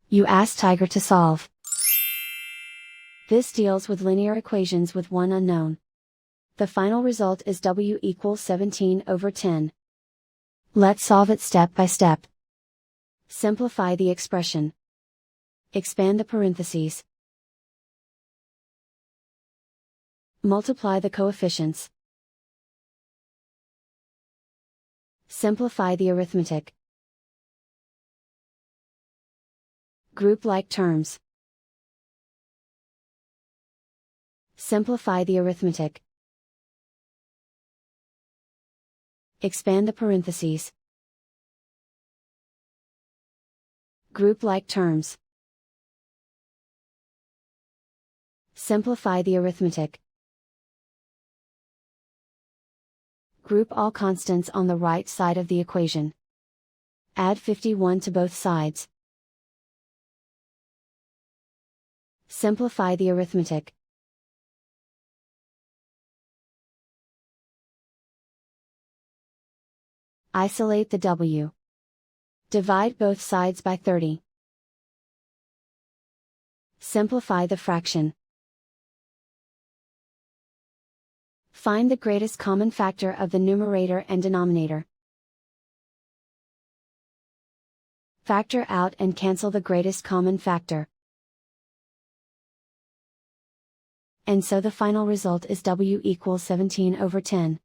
You ask Tiger to solve. This deals with linear equations with one unknown. The final result is w equals 17/10. Let's solve it step by step. Simplify the expression. Expand the parentheses. Multiply the coefficients. Simplify the arithmetic. Group like terms. Simplify the arithmetic. Expand the parentheses. Group like terms. Simplify the arithmetic. Group all constants on the right side of the equation. Add 51 to both sides. Simplify the arithmetic. Isolate the w. Divide both sides by 30. Simplify the fraction. Find the greatest common factor of the numerator and denominator. Factor out and cancel the greatest common factor. And so the final result is w equals 17/10.